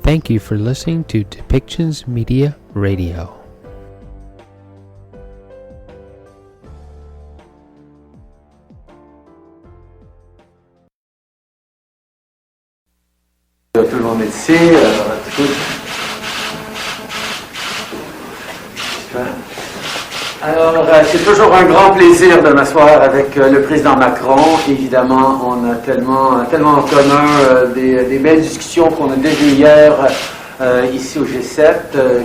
Thank you for listening to Depictions Media Radio. Tout le monde est ici. Alors, c'est toujours un grand plaisir de m'asseoir avec le président Macron. Évidemment, on a tellement en commun des belles discussions qu'on a déjà hier ici au G7,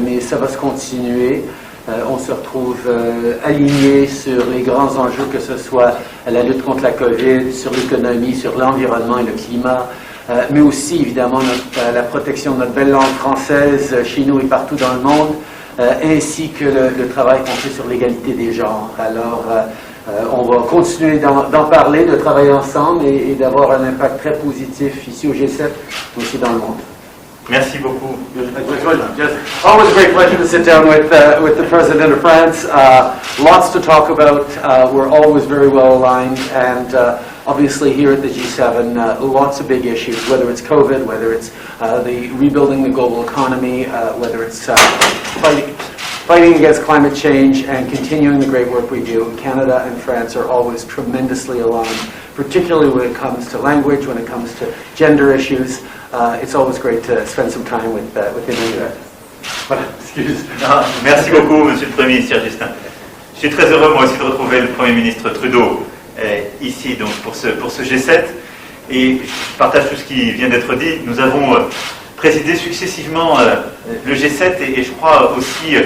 mais ça va se continuer. On se retrouve alignés sur les grands enjeux, que ce soit la lutte contre la COVID, sur l'économie, sur l'environnement et le climat, mais aussi évidemment la protection de notre belle langue française chez nous et partout dans le monde, ainsi que le travail qu'on fait sur l'égalité des genres. Alors, on va continuer d'en parler, de travailler ensemble et d'avoir un impact très positif ici au G7, mais aussi dans le monde. Merci beaucoup. Always a great pleasure to sit down with the President of France. Lots to talk about. We're always very well aligned, and obviously here at the G7, lots of big issues, whether it's COVID, whether it's the rebuilding the global economy, whether it's fighting against climate change and continuing the great work we do. Canada and France are always tremendously aligned, particularly when it comes to language, when it comes to gender issues. It's always great to spend some time with him anyway. Voilà, excuse. Merci beaucoup, Monsieur le Premier ministre Justin. Je suis très heureux, moi aussi, de retrouver le Premier ministre Trudeau ici donc, pour ce G7. Et je partage tout ce qui vient d'être dit. Nous avons présidé successivement le G7 et je crois aussi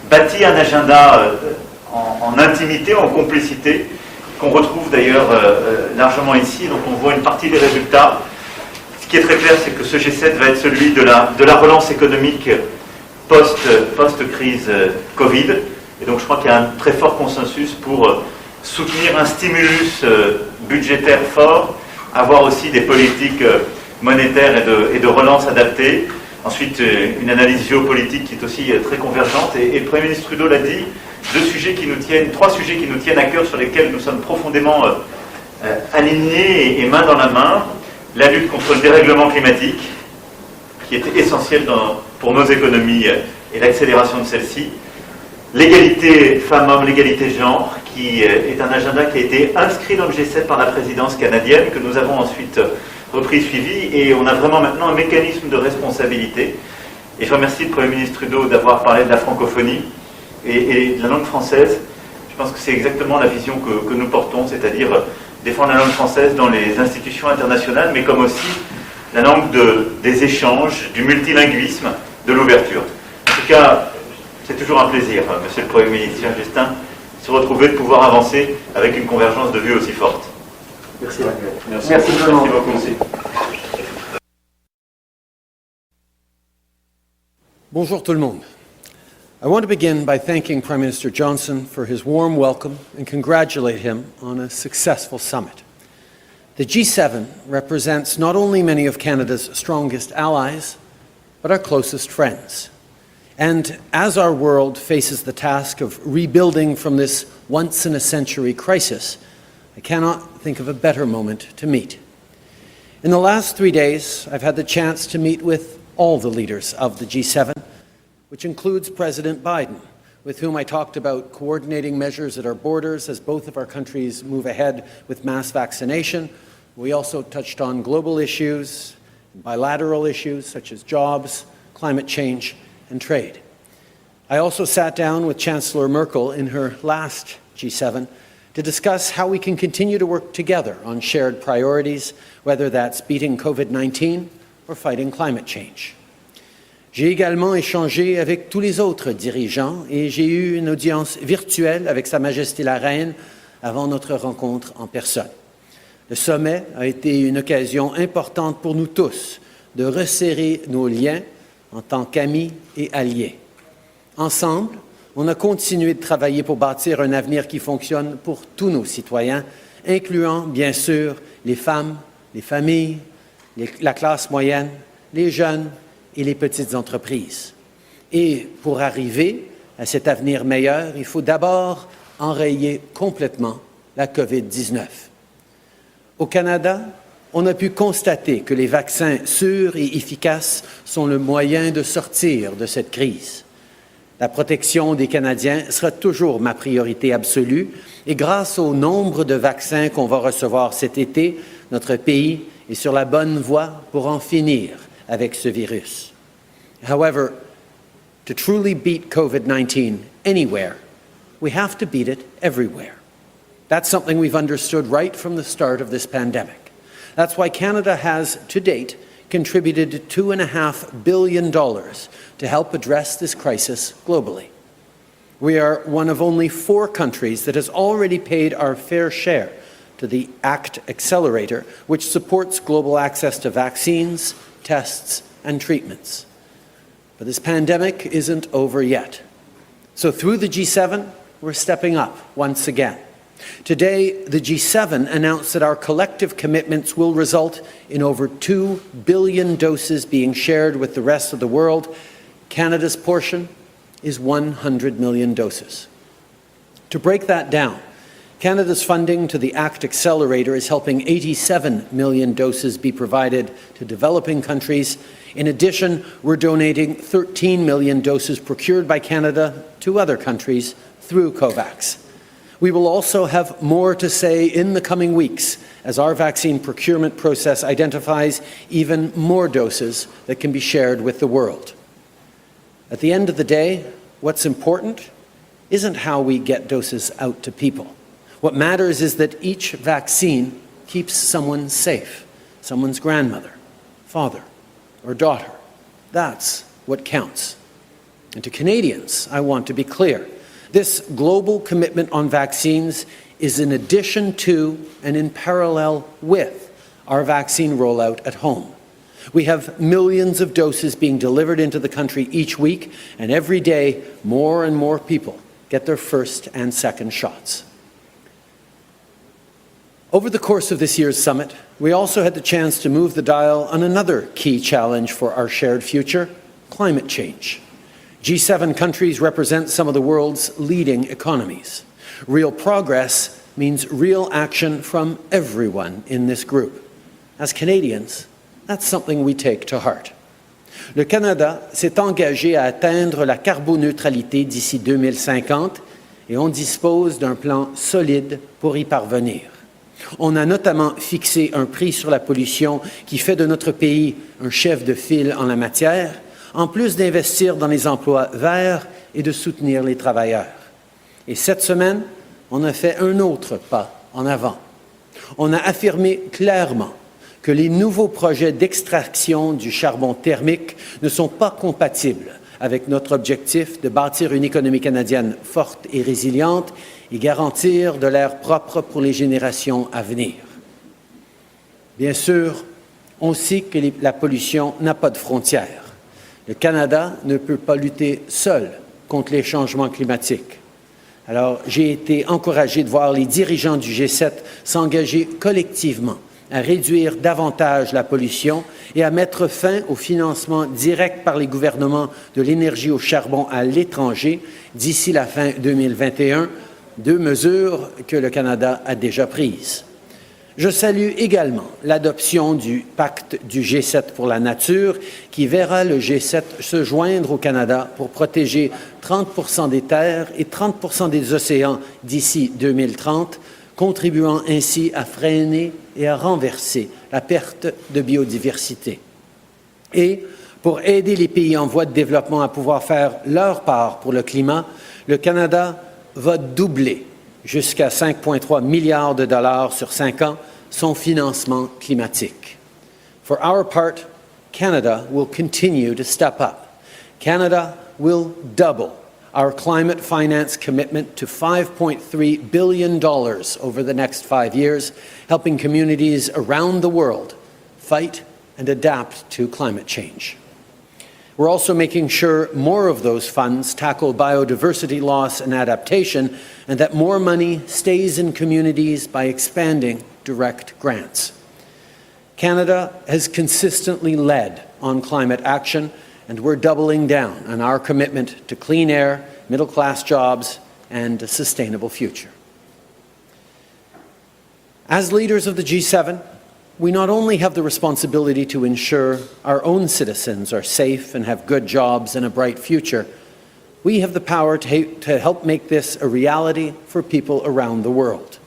bâti un agenda en intimité, en complicité, qu'on retrouve d'ailleurs largement ici. Donc on voit une partie des résultats. Ce qui est très clair, c'est que ce G7 va être celui de la relance économique post-crise Covid. Et donc je crois qu'il y a un très fort consensus pour soutenir un stimulus budgétaire fort, avoir aussi des politiques monétaires et de relance adaptées. Ensuite, une analyse géopolitique qui est aussi très convergente. Et le Premier ministre Trudeau l'a dit, trois sujets qui nous tiennent à cœur, sur lesquels nous sommes profondément alignés et main dans la main. La lutte contre le dérèglement climatique, qui est essentielle pour nos économies et l'accélération de celle-ci. L'égalité femmes-hommes, l'égalité genre, qui est un agenda qui a été inscrit dans le G7 par la présidence canadienne, que nous avons ensuite repris, suivi, et on a vraiment maintenant un mécanisme de responsabilité. Et je remercie le Premier ministre Trudeau d'avoir parlé de la francophonie et de la langue française. Je pense que c'est exactement la vision que nous portons, c'est-à-dire défendre la langue française dans les institutions internationales, mais comme aussi la langue des échanges, du multilinguisme, de l'ouverture. En tout cas, c'est toujours un plaisir, Monsieur le Premier ministre Justin, de se retrouver, de pouvoir avancer avec une convergence de vues aussi forte. Merci. Merci beaucoup. Bonjour tout le monde. I want to begin by thanking Prime Minister Johnson for his warm welcome and congratulate him on a successful summit. The G7 represents not only many of Canada's strongest allies, but our closest friends. And as our world faces the task of rebuilding from this once-in-a-century crisis, I cannot think of a better moment to meet. In the last 3 days, I've had the chance to meet with all the leaders of the G7, which includes President Biden, with whom I talked about coordinating measures at our borders as both of our countries move ahead with mass vaccination. We also touched on global issues, bilateral issues such as jobs, climate change, and trade. I also sat down with Chancellor Merkel in her last G7 to discuss how we can continue to work together on shared priorities, whether that's beating COVID-19 or fighting climate change. J'ai également échangé avec tous les autres dirigeants et j'ai eu une audience virtuelle avec Sa Majesté la Reine avant notre rencontre en personne. Le sommet a été une occasion importante pour nous tous de resserrer nos liens en tant qu'amis et alliés. Ensemble, on a continué de travailler pour bâtir un avenir qui fonctionne pour tous nos citoyens, incluant bien sûr les femmes, les familles, la classe moyenne, les jeunes et les petites entreprises. Et pour arriver à cet avenir meilleur, il faut d'abord enrayer complètement la COVID-19. Au Canada, on a pu constater que les vaccins sûrs et efficaces sont le moyen de sortir de cette crise. La protection des Canadiens sera toujours ma priorité absolue et grâce au nombre de vaccins qu'on va recevoir cet été, notre pays est sur la bonne voie pour en finir avec ce virus. However, to truly beat COVID-19 anywhere, we have to beat it everywhere. That's something we've understood right from the start of this pandemic. That's why Canada has, to date, contributed $2.5 billion to help address this crisis globally. We are one of only 4 countries that has already paid our fair share to the ACT Accelerator, which supports global access to vaccines, tests, and treatments. But this pandemic isn't over yet. So through the G7, we're stepping up once again. Today, the G7 announced that our collective commitments will result in over 2 billion doses being shared with the rest of the world. Canada's portion is 100 million doses. To break that down, Canada's funding to the ACT Accelerator is helping 87 million doses be provided to developing countries. In addition, we're donating 13 million doses procured by Canada to other countries through COVAX. We will also have more to say in the coming weeks as our vaccine procurement process identifies even more doses that can be shared with the world. At the end of the day, what's important isn't how we get doses out to people. What matters is that each vaccine keeps someone safe, someone's grandmother, father, or daughter. That's what counts. And to Canadians, I want to be clear. This global commitment on vaccines is in addition to and in parallel with our vaccine rollout at home. We have millions of doses being delivered into the country each week, and every day more and more people get their first and second shots. Over the course of this year's summit, we also had the chance to move the dial on another key challenge for our shared future, climate change. G7 countries represent some of the world's leading economies. Real progress means real action from everyone in this group. As Canadians, that's something we take to heart. Le Canada s'est engagé à atteindre la carboneutralité d'ici 2050 et on dispose d'un plan solide pour y parvenir. On a notamment fixé un prix sur la pollution qui fait de notre pays un chef de file en la matière, en plus d'investir dans les emplois verts et de soutenir les travailleurs. Et cette semaine, on a fait un autre pas en avant. On a affirmé clairement que les nouveaux projets d'extraction du charbon thermique ne sont pas compatibles avec notre objectif de bâtir une économie canadienne forte et résiliente et garantir de l'air propre pour les générations à venir. Bien sûr, on sait que la pollution n'a pas de frontières. Le Canada ne peut pas lutter seul contre les changements climatiques. Alors, j'ai été encouragé de voir les dirigeants du G7 s'engager collectivement à réduire davantage la pollution et à mettre fin au financement direct par les gouvernements de l'énergie au charbon à l'étranger d'ici la fin 2021, 2 mesures que le Canada a déjà prises. Je salue également l'adoption du pacte du G7 pour la nature qui verra le G7 se joindre au Canada pour protéger 30% des terres et 30% des océans d'ici 2030, contribuant ainsi à freiner et à renverser la perte de biodiversité. Et pour aider les pays en voie de développement à pouvoir faire leur part pour le climat, le Canada va doubler jusqu'à 5,3 milliards de dollars sur 5 ans son financement climatique. For our part, Canada will continue to step up. Canada will double our climate finance commitment to $5.3 billion over the next 5 years, helping communities around the world fight and adapt to climate change. We're also making sure more of those funds tackle biodiversity loss and adaptation, and that more money stays in communities by expanding direct grants. Canada has consistently led on climate action, and we're doubling down on our commitment to clean air, middle-class jobs, and a sustainable future. As leaders of the G7, we not only have the responsibility to ensure our own citizens are safe and have good jobs and a bright future, we have the power to help make this a reality for people around the world.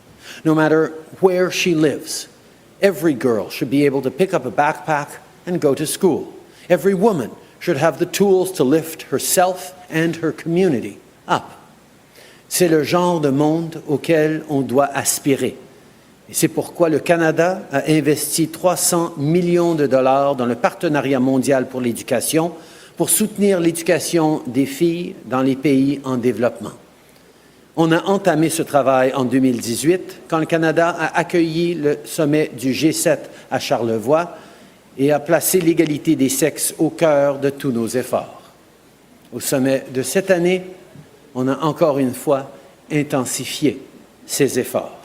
No matter where she lives, every girl should be able to pick up a backpack and go to school. Every woman should have the tools to lift herself and her community up. C'est le genre de monde auquel on doit aspirer. Et c'est pourquoi le Canada a investi 300 millions de dollars dans le Partenariat mondial pour l'éducation pour soutenir l'éducation des filles dans les pays en développement. On a entamé ce travail en 2018 quand le Canada a accueilli le sommet du G7 à Charlevoix et a placé l'égalité des sexes au cœur de tous nos efforts. Au sommet de cette année, on a encore une fois intensifié ces efforts.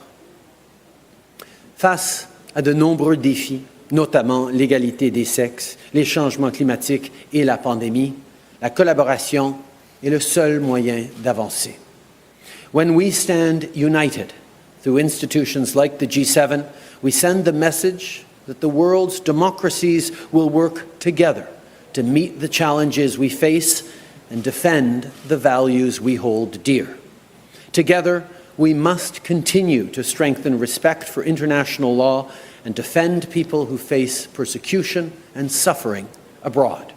Face à de nombreux défis, notamment l'égalité des sexes, les changements climatiques et la pandémie, la collaboration est le seul moyen d'avancer. When we stand united through institutions like the G7, we send the message that the world's democracies will work together to meet the challenges we face and defend the values we hold dear. Together, we must continue to strengthen respect for international law and defend people who face persecution and suffering abroad.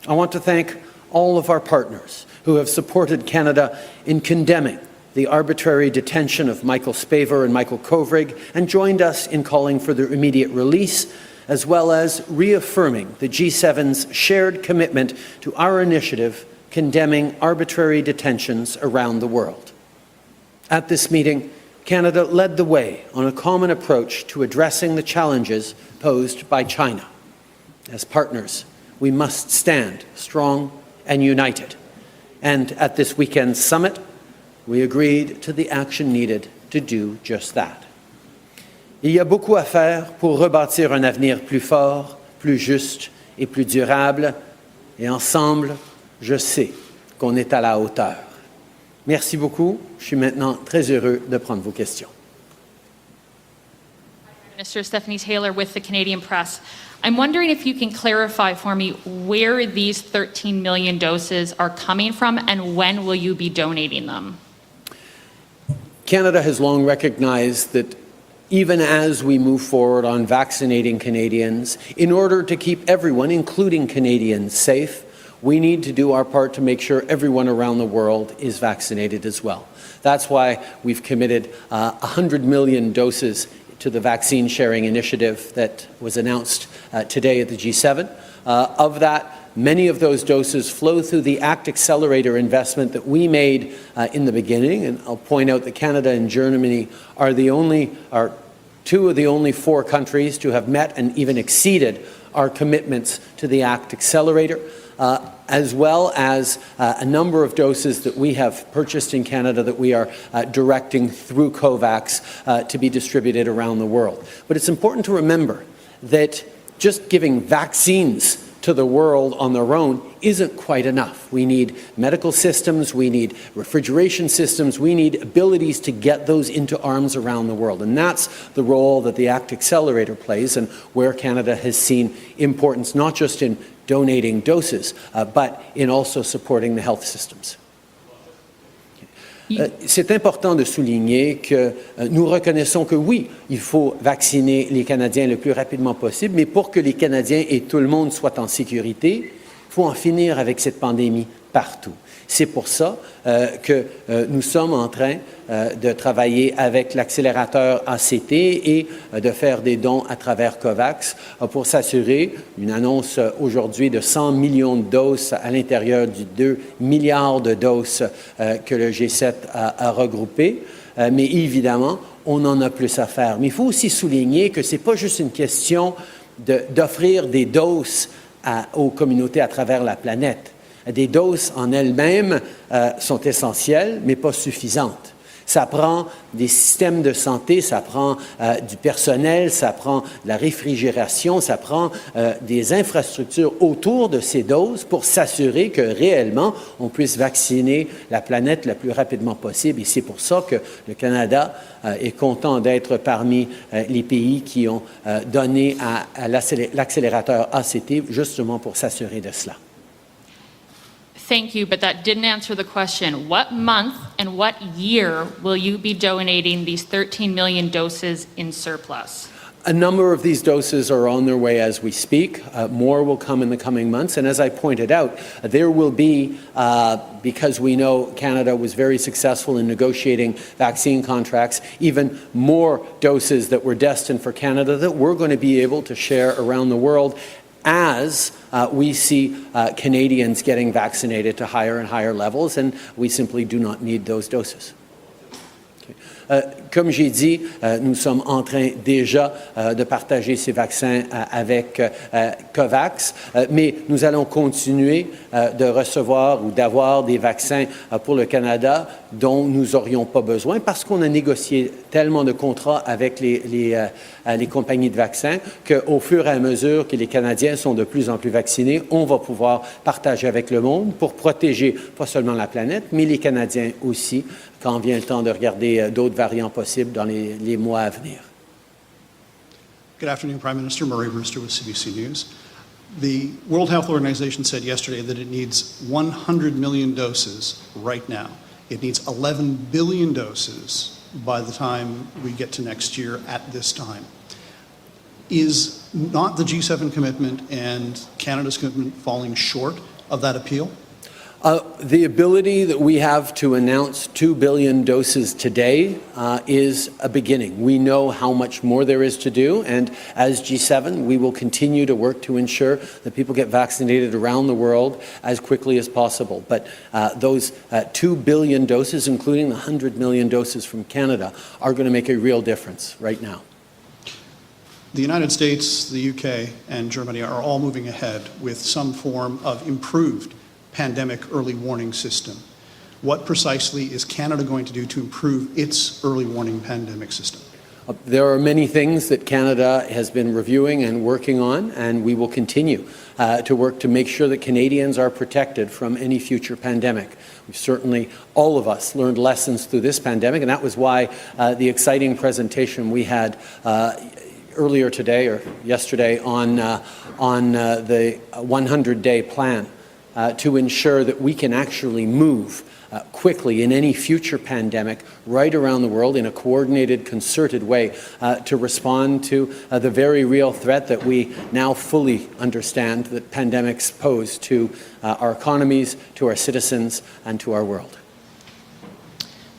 I want to thank all of our partners who have supported Canada in condemning the arbitrary detention of Michael Spavor and Michael Kovrig and joined us in calling for their immediate release, as well as reaffirming the G7's shared commitment to our initiative condemning arbitrary detentions around the world. At this meeting, Canada led the way on a common approach to addressing the challenges posed by China. As partners, we must stand strong and united. And at this weekend's summit, we agreed to the action needed to do just that. Il y a beaucoup à faire pour rebâtir un avenir plus fort, plus juste et plus durable. Et ensemble, je sais qu'on est à la hauteur. Merci beaucoup. Je suis maintenant très heureux de prendre vos questions. Minister Stephanie Taylor with the Canadian Press. I'm wondering if you can clarify for me where these 13 million doses are coming from and when will you be donating them? Canada has long recognized that even as we move forward on vaccinating Canadians, in order to keep everyone, including Canadians, safe, we need to do our part to make sure everyone around the world is vaccinated as well. That's why we've committed 100 million doses to the vaccine sharing initiative that was announced today at the G7. Of that, many of those doses flow through the ACT Accelerator investment that we made in the beginning, and I'll point out that Canada and Germany are two of the only 4 countries to have met and even exceeded our commitments to the ACT Accelerator, as well as a number of doses that we have purchased in Canada that we are directing through COVAX to be distributed around the world. But it's important to remember that just giving vaccines to the world on their own isn't quite enough. We need medical systems, we need refrigeration systems, we need abilities to get those into arms around the world. And that's the role that the ACT Accelerator plays and where Canada has seen importance not just in donating doses, but in also supporting the health systems. C'est important de souligner que nous reconnaissons que oui, il faut vacciner les Canadiens le plus rapidement possible, mais pour que les Canadiens et tout le monde soient en sécurité, il faut en finir avec cette pandémie partout. C'est pour ça que nous sommes en train de travailler avec l'accélérateur ACT et de faire des dons à travers COVAX pour s'assurer une annonce aujourd'hui de 100 millions de doses à l'intérieur du 2 milliards de doses que le G7 a regroupées. Mais évidemment, on en a plus à faire. Mais il faut aussi souligner que ce n'est pas juste une question d'offrir des doses aux communautés à travers la planète. Des doses en elles-mêmes sont essentielles, mais pas suffisantes. Ça prend des systèmes de santé, ça prend du personnel, ça prend de la réfrigération, ça prend des infrastructures autour de ces doses pour s'assurer que réellement on puisse vacciner la planète le plus rapidement possible. Et c'est pour ça que le Canada est content d'être parmi les pays qui ont donné à l'accélérateur ACT justement pour s'assurer de cela. Thank you, but that didn't answer the question. What month and what year will you be donating these 13 million doses in surplus? A number of these doses are on their way as we speak. More will come in the coming months. And as I pointed out, there will be, because we know Canada was very successful in negotiating vaccine contracts, even more doses that were destined for Canada that we're going to be able to share around the world as we see Canadians getting vaccinated to higher and higher levels, and we simply do not need those doses. Comme j'ai dit, nous sommes en train déjà de partager ces vaccins avec COVAX, mais nous allons continuer de recevoir ou d'avoir des vaccins pour le Canada dont nous n'aurions pas besoin parce qu'on a négocié tellement de contrats avec les compagnies de vaccins qu'au fur et à mesure que les Canadiens sont de plus en plus vaccinés, on va pouvoir partager avec le monde pour protéger pas seulement la planète, mais les Canadiens aussi, quand vient le temps de regarder d'autres variants possibles dans les mois à venir. Good afternoon, Prime Minister. Murray Brewster with CBC News. The World Health Organization said yesterday that it needs 100 million doses right now. It needs 11 billion doses by the time we get to next year at this time. Is not the G7 commitment and Canada's commitment falling short of that appeal? The ability that we have to announce 2 billion doses today is a beginning. We know how much more there is to do, and as G7, we will continue to work to ensure that people get vaccinated around the world as quickly as possible. But those 2 billion doses, including the 100 million doses from Canada, are going to make a real difference right now. The United States, the UK, and Germany are all moving ahead with some form of improved pandemic early warning system. What precisely is Canada going to do to improve its early warning pandemic system? There are many things that Canada has been reviewing and working on, and we will continue to work to make sure that Canadians are protected from any future pandemic. We've certainly, all of us, learned lessons through this pandemic, and that was why the exciting presentation we had earlier today or yesterday on the 100-day plan to ensure that we can actually move quickly in any future pandemic right around the world in a coordinated, concerted way to respond to the very real threat that we now fully understand that pandemics pose to our economies, to our citizens, and to our world.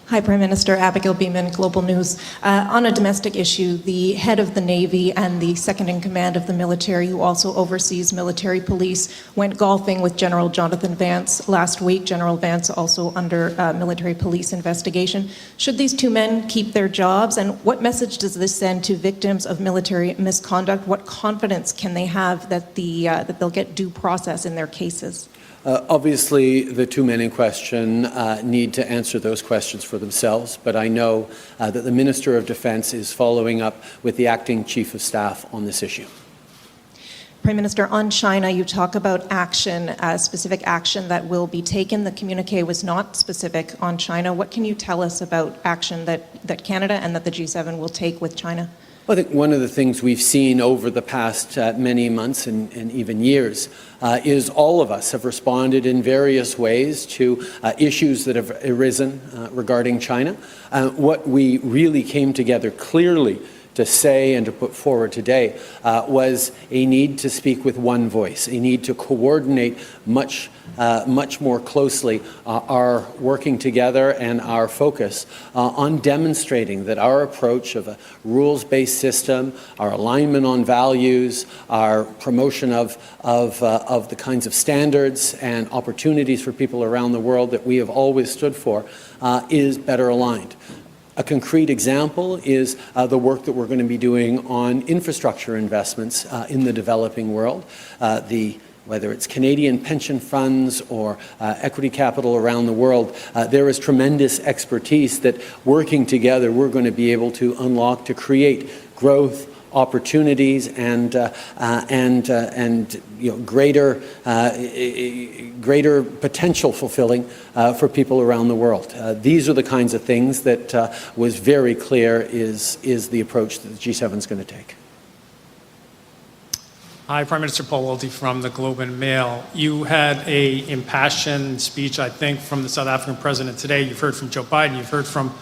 Hi, Prime Minister. Abigail Beeman, Global News. On a domestic issue, the head of the Navy and the second in command of the military, who also oversees military police, went golfing with General Jonathan Vance last week. General Vance also under military police investigation. Should these two men keep their jobs? And what message does this send to victims of military misconduct? What confidence can they have that they'll get due process in their cases? Obviously, the two men in question need to answer those questions for themselves, but I know that the Minister of Defence is following up with the Acting Chief of Staff on this issue. Prime Minister, on China, you talk about action, specific action that will be taken. The communique was not specific on China. What can you tell us about action that Canada and that the G7 will take with China? Well, I think one of the things we've seen over the past many months and even years is all of us have responded in various ways to issues that have arisen regarding China. What we really came together clearly to say and to put forward today was a need to speak with one voice, a need to coordinate much more closely our working together and our focus on demonstrating that our approach of a rules-based system, our alignment on values, our promotion of the kinds of standards and opportunities for people around the world that we have always stood for is better aligned. A concrete example is the work that we're going to be doing on infrastructure investments in the developing world. The whether it's Canadian pension funds or equity capital around the world, there is tremendous expertise that working together we're going to be able to unlock to create growth, opportunities, and greater potential fulfilling for people around the world. These are the kinds of things that was very clear is the approach that the G7 is going to take. Hi, Prime Minister Paul Welty from the Globe and Mail. You had an impassioned speech, I think, from the South African president today. You've heard from Joe Biden. You've heard from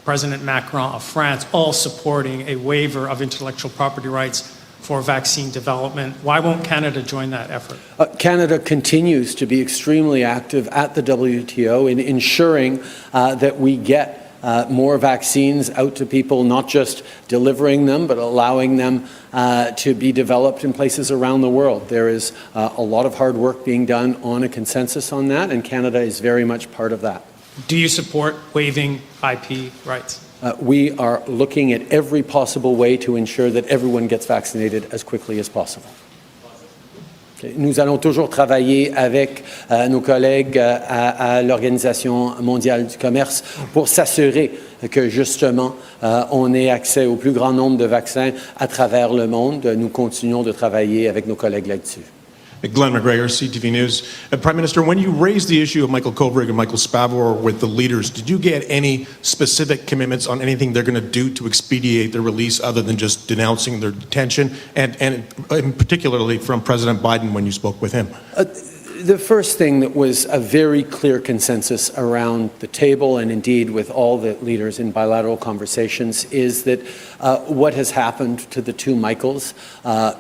President Macron of France, all supporting a waiver of intellectual property rights for vaccine development. Why won't Canada join that effort? Canada continues to be extremely active at the WTO in ensuring that we get more vaccines out to people, not just delivering them, but allowing them to be developed in places around the world. There is a lot of hard work being done on a consensus on that, and Canada is very much part of that. Do you support waiving IP rights? We are looking at every possible way to ensure that everyone gets vaccinated as quickly as possible. Nous allons toujours travailler avec nos collègues à l'Organisation mondiale du commerce pour s'assurer que justement on ait accès au plus grand nombre de vaccins à travers le monde. Nous continuons de travailler avec nos collègues là-dessus. Glenn McGregor, CTV News. Prime Minister, when you raised the issue of Michael Kovrig and Michael Spavor with the leaders, did you get any specific commitments on anything they're going to do to expedite their release other than just denouncing their detention, and particularly from President Biden when you spoke with him? The first thing that was a very clear consensus around the table, and indeed with all the leaders in bilateral conversations, is that what has happened to the two Michaels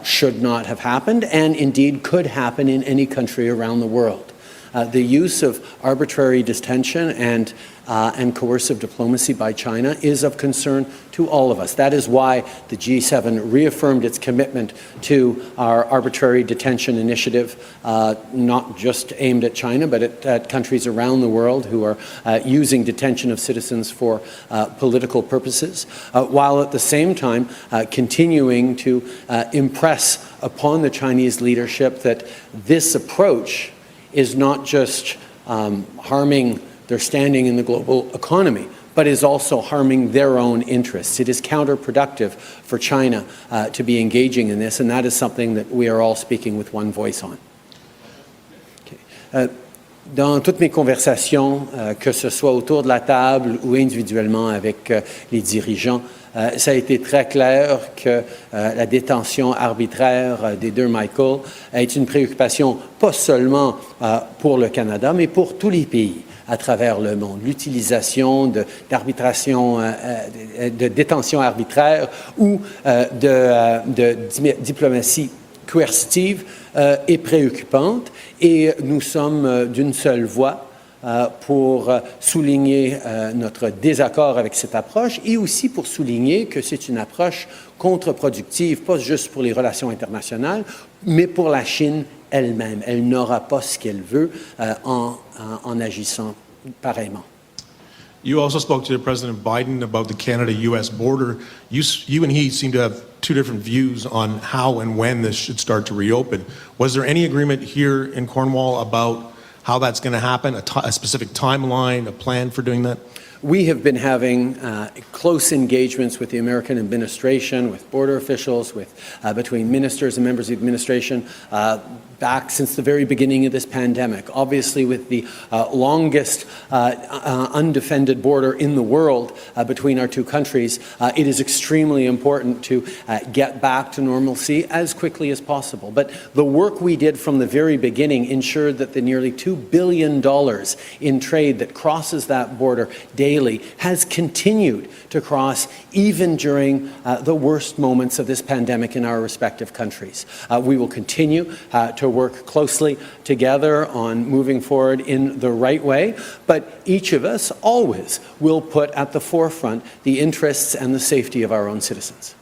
should not have happened, and indeed could happen in any country around the world. The use of arbitrary detention and coercive diplomacy by China is of concern to all of us. That is why the G7 reaffirmed its commitment to our arbitrary detention initiative, not just aimed at China, but at countries around the world who are using detention of citizens for political purposes, while at the same time continuing to impress upon the Chinese leadership that this approach is not just harming their standing in the global economy, but is also harming their own interests. It is counterproductive for China to be engaging in this, and that is something that we are all speaking with one voice on. Okay. Dans toutes mes conversations, que ce soit autour de la table ou individuellement avec les dirigeants, ça a été très clair que la détention arbitraire des deux Michael est une préoccupation pas seulement pour le Canada, mais pour tous les pays à travers le monde. L'utilisation de détention arbitraire ou de diplomatie coercitive est préoccupante, et nous sommes d'une seule voix pour souligner notre désaccord avec cette approche, et aussi pour souligner que c'est une approche contre-productive, pas juste pour les relations internationales, mais pour la Chine elle-même. Elle n'aura pas ce qu'elle veut en agissant pareillement. You also spoke to President Biden about the Canada-U.S. border. You and he seem to have two different views on how and when this should start to reopen. Was there any agreement here in Cornwall about how that's going to happen, a specific timeline, a plan for doing that? We have been having close engagements with the American administration, with border officials, between ministers and members of the administration back since the very beginning of this pandemic. Obviously, with the longest undefended border in the world between our two countries, it is extremely important to get back to normalcy as quickly as possible. But the work we did from the very beginning ensured that the nearly $2 billion in trade that crosses that border daily has continued to cross even during the worst moments of this pandemic in our respective countries. We will continue to work closely together on moving forward in the right way, but each of us always will put at the forefront the interests and the safety of our own citizens.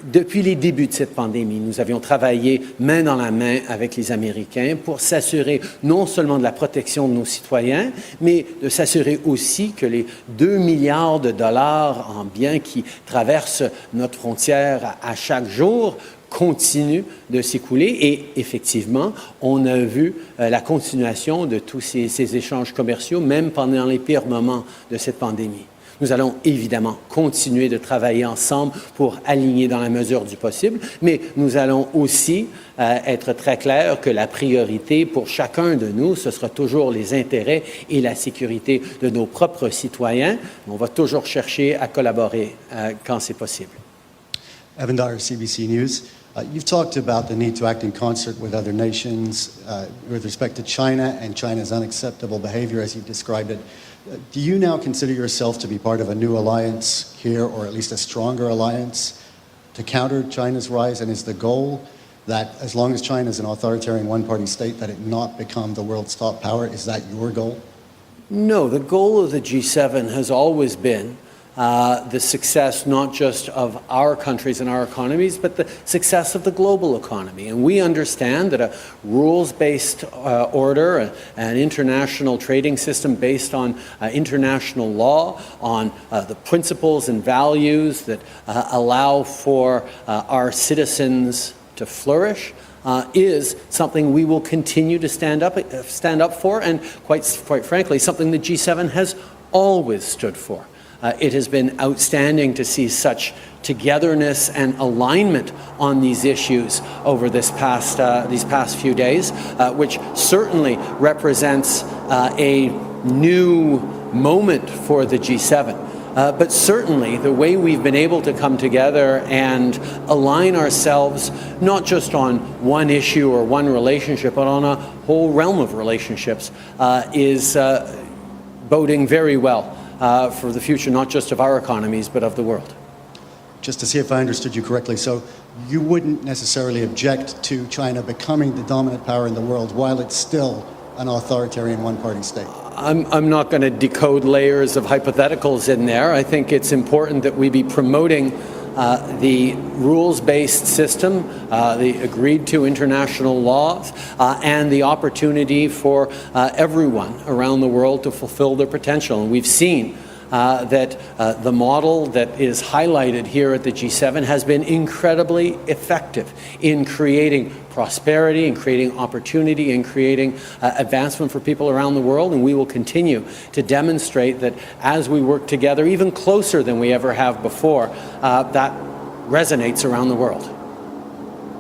Depuis les débuts de cette pandémie, nous avions travaillé main dans la main avec les Américains pour s'assurer non seulement de la protection de nos citoyens, mais de s'assurer aussi que les 2 milliards de dollars en biens qui traversent notre frontière à chaque jour continuent de s'écouler. Et effectivement, on a vu la continuation de tous ces échanges commerciaux, même pendant les pires moments de cette pandémie. Nous allons évidemment continuer de travailler ensemble pour aligner dans la mesure du possible, mais nous allons aussi être très clairs que la priorité pour chacun de nous, ce sera toujours les intérêts et la sécurité de nos propres citoyens. On va toujours chercher à collaborer quand c'est possible. Evan Dyer, CBC News. You've talked about the need to act in concert with other nations with respect to China and China's unacceptable behavior, as you've described it. Do you now consider yourself to be part of a new alliance here, or at least a stronger alliance, to counter China's rise? And is the goal that as long as China is an authoritarian one-party state, that it not become the world's top power? Is that your goal? No, the goal of the G7 has always been the success not just of our countries and our economies, but the success of the global economy. And we understand that a rules-based order, an international trading system based on international law, on the principles and values that allow for our citizens to flourish, is something we will continue to stand up for, and quite frankly, something the G7 has always stood for. It has been outstanding to see such togetherness and alignment on these issues over these past few days, which certainly represents a new moment for the G7. But certainly the way we've been able to come together and align ourselves not just on one issue or one relationship, but on a whole realm of relationships is boding very well for the future, not just of our economies, but of the world. Just to see if I understood you correctly, so you wouldn't necessarily object to China becoming the dominant power in the world while it's still an authoritarian one-party state? I'm not going to decode layers of hypotheticals in there. I think it's important that we be promoting the rules-based system, the agreed-to international laws, and the opportunity for everyone around the world to fulfill their potential. And we've seen that the model that is highlighted here at the G7 has been incredibly effective in creating prosperity, in creating opportunity, in creating advancement for people around the world. And we will continue to demonstrate that as we work together, even closer than we ever have before, that resonates around the world.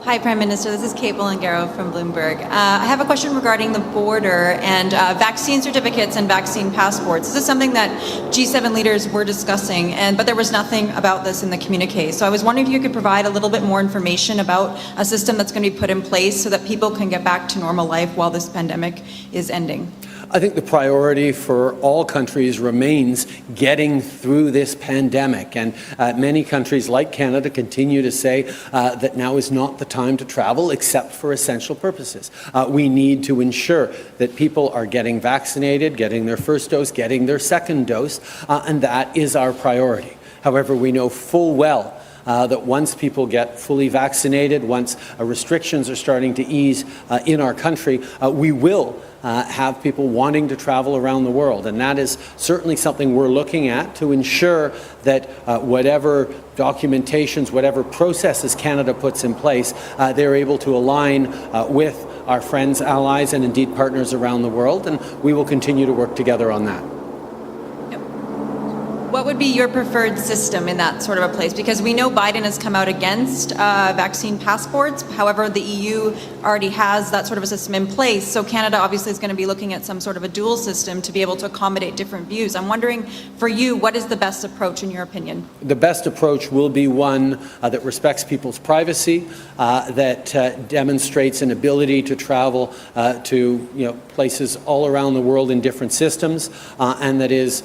Hi, Prime Minister. This is Kate Bolingaro from Bloomberg. I have a question regarding the border and vaccine certificates and vaccine passports. This is something that G7 leaders were discussing, but there was nothing about this in the communique. So I was wondering if you could provide a little bit more information about a system that's going to be put in place so that people can get back to normal life while this pandemic is ending. I think the priority for all countries remains getting through this pandemic. And many countries like Canada continue to say that now is not the time to travel except for essential purposes. We need to ensure that people are getting vaccinated, getting their first dose, getting their second dose, and that is our priority. However, we know full well that once people get fully vaccinated, once restrictions are starting to ease in our country, we will have people wanting to travel around the world. And that is certainly something we're looking at to ensure that whatever documentations, whatever processes Canada puts in place, they're able to align with our friends, allies, and indeed partners around the world. And we will continue to work together on that. What would be your preferred system in that sort of a place? Because we know Biden has come out against vaccine passports. However, the EU already has that sort of a system in place. So Canada obviously is going to be looking at some sort of a dual system to be able to accommodate different views. I'm wondering, for you, what is the best approach in your opinion? The best approach will be one that respects people's privacy, that demonstrates an ability to travel to places all around the world in different systems, and that is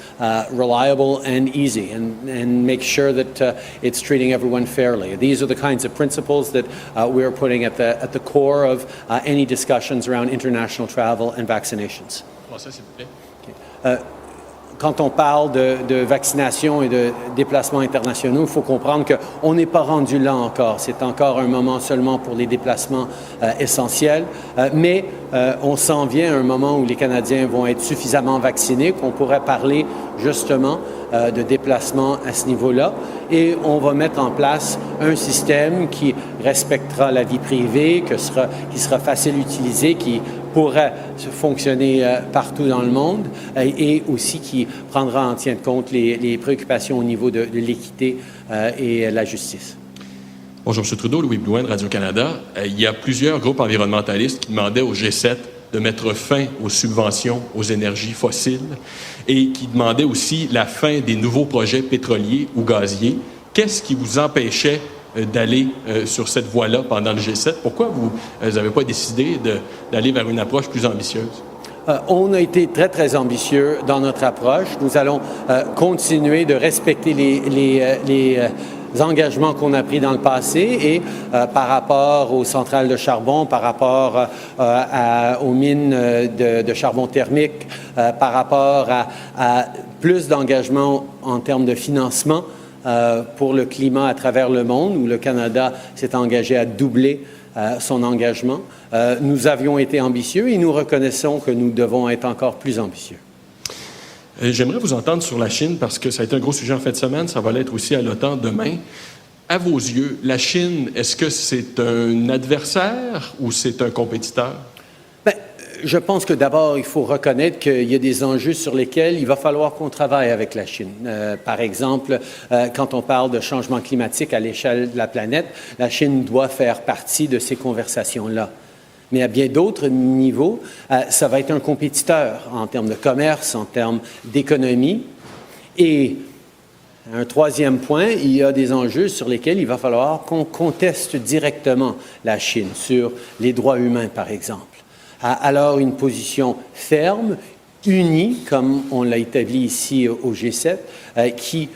reliable and easy, and make sure that it's treating everyone fairly. These are the kinds of principles that we're putting at the core of any discussions around international travel and vaccinations. quand on parle de vaccination et de déplacements internationaux, il faut comprendre qu'on n'est pas rendu là encore. C'est encore un moment seulement pour les déplacements essentiels, mais on s'en vient à un moment où les Canadiens vont être suffisamment vaccinés qu'on pourrait parler justement de déplacement à ce niveau-là. Et on va mettre en place un système qui respectera la vie privée, qui sera facile à utiliser, qui pourrait fonctionner partout dans le monde et aussi qui prendra en compte les préoccupations au niveau de l'équité et la justice. Bonjour, M. Trudeau, Louis Blouin de Radio-Canada. Il y a plusieurs groupes environnementalistes qui demandaient au G7 de mettre fin aux subventions aux énergies fossiles et qui demandaient aussi la fin des nouveaux projets pétroliers ou gaziers. Qu'est-ce qui vous empêchait d'aller sur cette voie-là pendant le G7? Pourquoi vous n'avez pas décidé d'aller vers une approche plus ambitieuse? On a été très, très ambitieux dans notre approche. Nous allons continuer de respecter les engagements qu'on a pris dans le passé et par rapport aux centrales de charbon, par rapport aux mines de charbon thermique, par rapport à plus d'engagements en termes de financement pour le climat à travers le monde, où le Canada s'est engagé à doubler son engagement. Nous avions été ambitieux et nous reconnaissons que nous devons être encore plus ambitieux. J'aimerais vous entendre sur la Chine parce que ça a été un gros sujet en fin de semaine, ça va l'être aussi à l'OTAN demain. À vos yeux, la Chine, est-ce que c'est un adversaire ou c'est un compétiteur? Bien, je pense que d'abord, il faut reconnaître qu'il y a des enjeux sur lesquels il va falloir qu'on travaille avec la Chine. Par exemple, quand on parle de changement climatique à l'échelle de la planète, la Chine doit faire partie de ces conversations-là. Mais à bien d'autres niveaux, ça va être un compétiteur en termes de commerce, en termes d'économie. Et un troisième point, il y a des enjeux sur lesquels il va falloir qu'on conteste directement la Chine, sur les droits humains, par exemple. Alors, une position ferme, unie, comme on l'a établi ici au G7, qui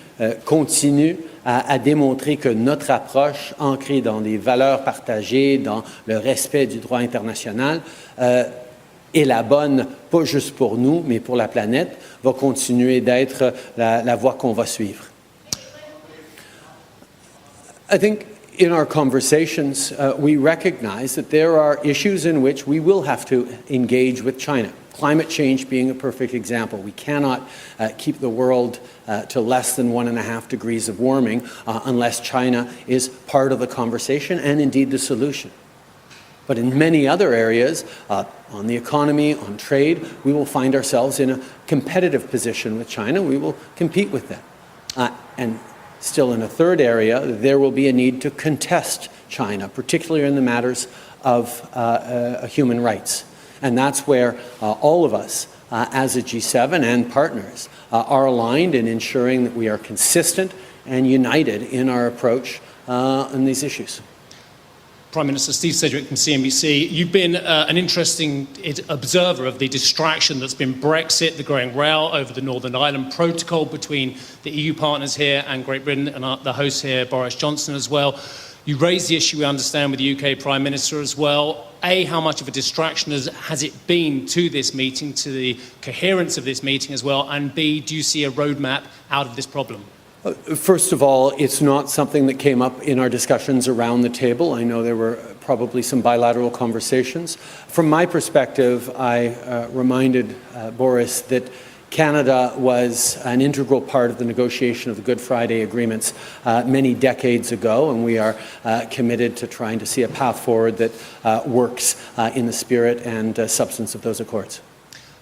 continue à démontrer que notre approche, ancrée dans des valeurs partagées, dans le respect du droit international, est la bonne, pas juste pour nous, mais pour la planète, va continuer d'être la voie qu'on va suivre. I think in our conversations, we recognize that there are issues in which we will have to engage with China. Climate change being a perfect example. We cannot keep the world to less than 1.5 degrees of warming unless China is part of the conversation and indeed the solution. But in many other areas, on the economy, on trade, we will find ourselves in a competitive position with China. We will compete with them. And still in a third area, there will be a need to contest China, particularly in the matters of human rights. And that's where all of us, as a G7 and partners, are aligned in ensuring that we are consistent and united in our approach on these issues. Prime Minister Steve Sedgwick from CNBC. You've been an interesting observer of the distraction that's been Brexit, the growing row over the Northern Ireland Protocol between the EU partners here and Great Britain and the host here, Boris Johnson, as well. You raised the issue, we understand, with the UK Prime Minister as well. A, how much of a distraction has it been to this meeting, to the coherence of this meeting as well? And B, do you see a roadmap out of this problem? First of all, it's not something that came up in our discussions around the table. I know there were probably some bilateral conversations. From my perspective, I reminded Boris that Canada was an integral part of the negotiation of the Good Friday agreements many decades ago, and we are committed to trying to see a path forward that works in the spirit and substance of those accords.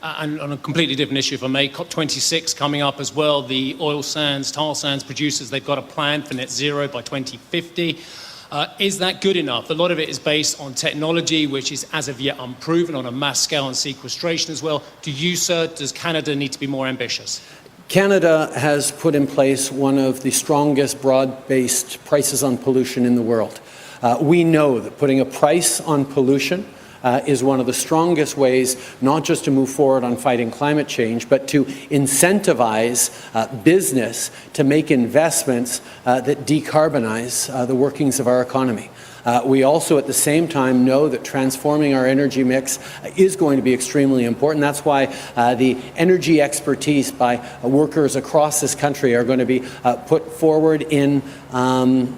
And on a completely different issue, if I may, COP26 coming up as well. The oil sands, tar sands producers, they've got a plan for net zero by 2050. Is that good enough? A lot of it is based on technology, which is as of yet unproven on a mass scale and sequestration as well. Do you, sir, does Canada need to be more ambitious? Canada has put in place one of the strongest broad-based prices on pollution in the world. We know that putting a price on pollution is one of the strongest ways not just to move forward on fighting climate change, but to incentivize business to make investments that decarbonize the workings of our economy. We also, at the same time, know that transforming our energy mix is going to be extremely important. That's why the energy expertise by workers across this country are going to be put forward in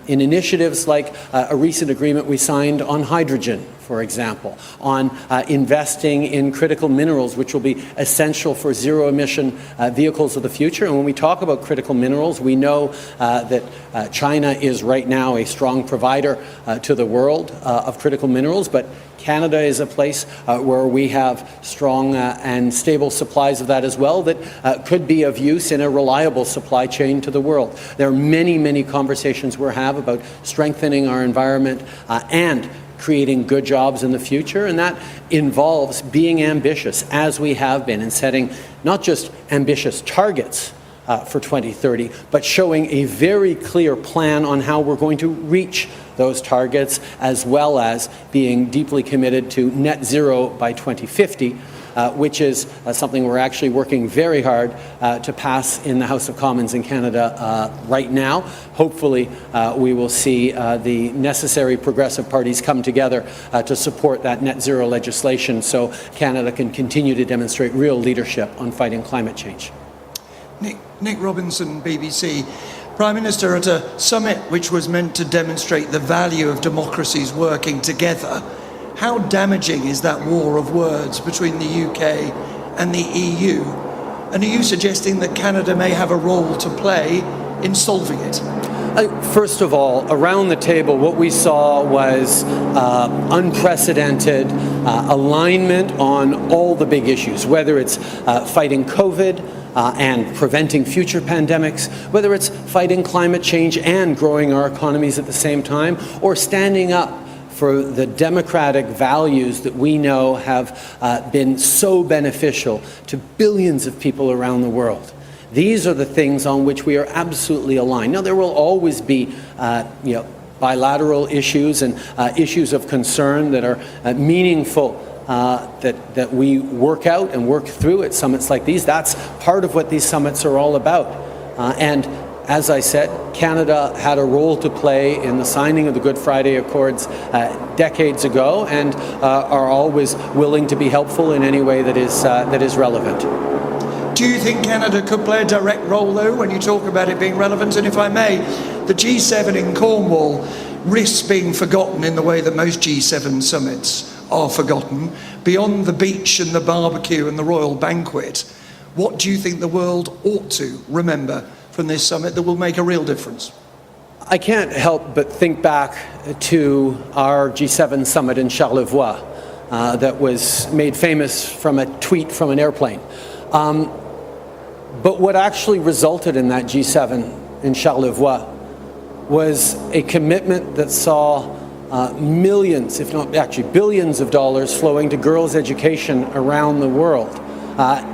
initiatives like a recent agreement we signed on hydrogen, for example, on investing in critical minerals, which will be essential for zero-emission vehicles of the future. And when we talk about critical minerals, we know that China is right now a strong provider to the world of critical minerals, but Canada is a place where we have strong and stable supplies of that as well that could be of use in a reliable supply chain to the world. There are many, many conversations we have about strengthening our environment and creating good jobs in the future, and that involves being ambitious, as we have been, and setting not just ambitious targets for 2030, but showing a very clear plan on how we're going to reach those targets, as well as being deeply committed to net zero by 2050, which is something we're actually working very hard to pass in the House of Commons in Canada right now. Hopefully, we will see the necessary progressive parties come together to support that net zero legislation so Canada can continue to demonstrate real leadership on fighting climate change. Nick Robinson, BBC. Prime Minister, at a summit which was meant to demonstrate the value of democracies working together, how damaging is that war of words between the UK and the EU? And are you suggesting that Canada may have a role to play in solving it? First of all, around the table, what we saw was unprecedented alignment on all the big issues, whether it's fighting COVID and preventing future pandemics, whether it's fighting climate change and growing our economies at the same time, or standing up for the democratic values that we know have been so beneficial to billions of people around the world. These are the things on which we are absolutely aligned. Now, there will always be, bilateral issues and issues of concern that are meaningful that we work out and work through at summits like these. That's part of what these summits are all about. And as I said, Canada had a role to play in the signing of the Good Friday Accords decades ago, and are always willing to be helpful in any way that is relevant. Do you think Canada could play a direct role, though, when you talk about it being relevant? And if I may, the G7 in Cornwall risks being forgotten in the way that most G7 summits are forgotten. Beyond the beach and the barbecue and the royal banquet, what do you think the world ought to remember from this summit that will make a real difference? I can't help but think back to our G7 summit in Charlevoix that was made famous from a tweet from an airplane. But what actually resulted in that G7 in Charlevoix was a commitment that saw millions, if not actually billions of dollars flowing to girls' education around the world.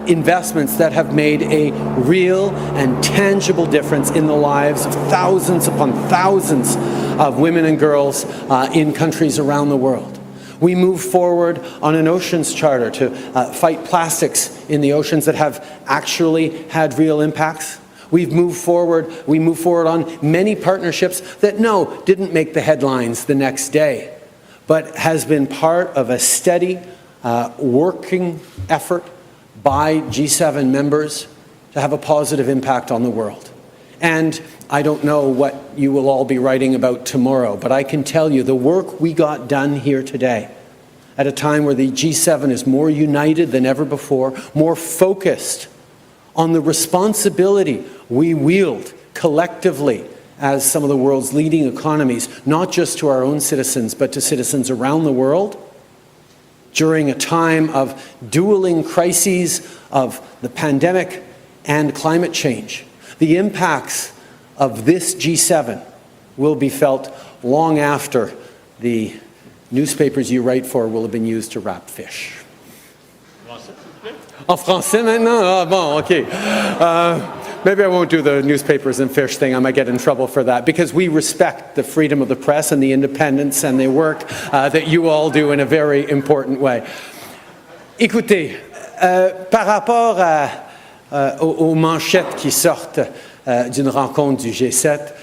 Investments that have made a real and tangible difference in the lives of thousands upon thousands of women and girls in countries around the world. We move forward on an oceans charter to fight plastics in the oceans that have actually had real impacts. We move forward on many partnerships that, didn't make the headlines the next day, but has been part of a steady working effort by G7 members to have a positive impact on the world. And I don't know what you will all be writing about tomorrow, but I can tell you the work we got done here today, at a time where the G7 is more united than ever before, more focused on the responsibility we wield collectively as some of the world's leading economies, not just to our own citizens, but to citizens around the world, during a time of dueling crises of the pandemic and climate change. The impacts of this G7 will be felt long after the newspapers you write for will have been used to wrap fish. En français maintenant? Ah, bon, okay. Maybe I won't do the newspapers and fish thing. I might get in trouble for that, because we respect the freedom of the press and the independence and the work that you all do in a very important way. Écoutez, par rapport aux manchettes qui sortent d'une rencontre du G7,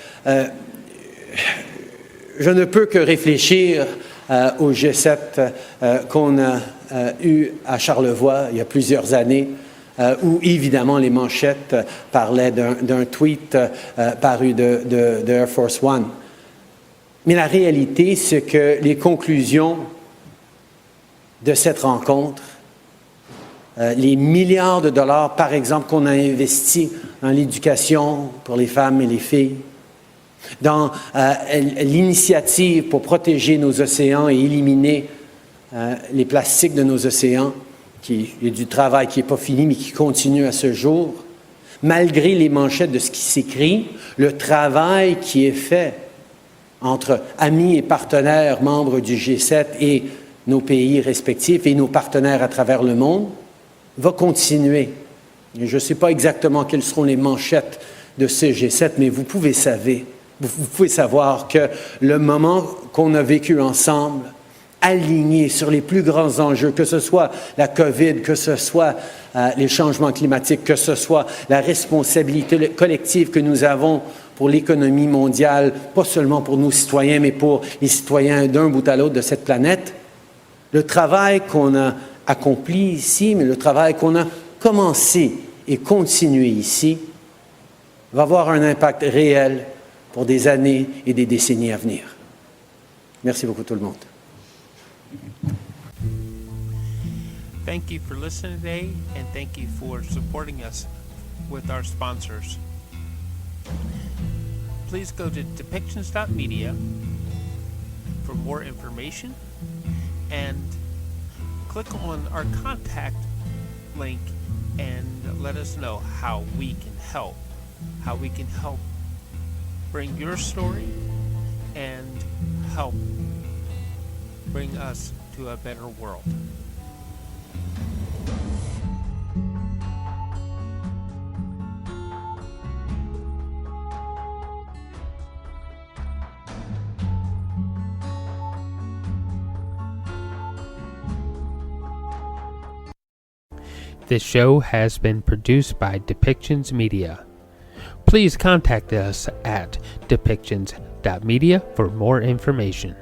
je ne peux que réfléchir au G7 qu'on a eu à Charlevoix il y a plusieurs années, où évidemment les manchettes parlaient d'un tweet paru de Air Force One. Mais la réalité, c'est que les conclusions de cette rencontre, les milliards de dollars, par exemple, qu'on a investis dans l'éducation pour les femmes et les filles, dans l'initiative pour protéger nos océans et éliminer les plastiques de nos océans, il y a du travail qui n'est pas fini, mais qui continue à ce jour, malgré les manchettes de ce qui s'écrit, le travail qui est fait entre amis et partenaires membres du G7 et nos pays respectifs et nos partenaires à travers le monde va continuer. Et je ne sais pas exactement quelles seront les manchettes de ce G7, mais vous pouvez savoir que le moment qu'on a vécu ensemble, alignés sur les plus grands enjeux, que ce soit la COVID, que ce soit les changements climatiques, que ce soit la responsabilité collective que nous avons pour l'économie mondiale, pas seulement pour nos citoyens, mais pour les citoyens d'un bout à l'autre de cette planète. Le travail qu'on a accompli ici, mais le travail qu'on a commencé et continué ici, va avoir un impact réel pour des années et des décennies à venir. Merci beaucoup tout le monde. Thank you for listening today, and thank you for supporting us with our sponsors. Please go to depictions.media for more information and click on our contact link and let us know how we can help bring your story and help bring us to a better world. This show has been produced by Depictions Media. Please contact us at depictions.media for more information.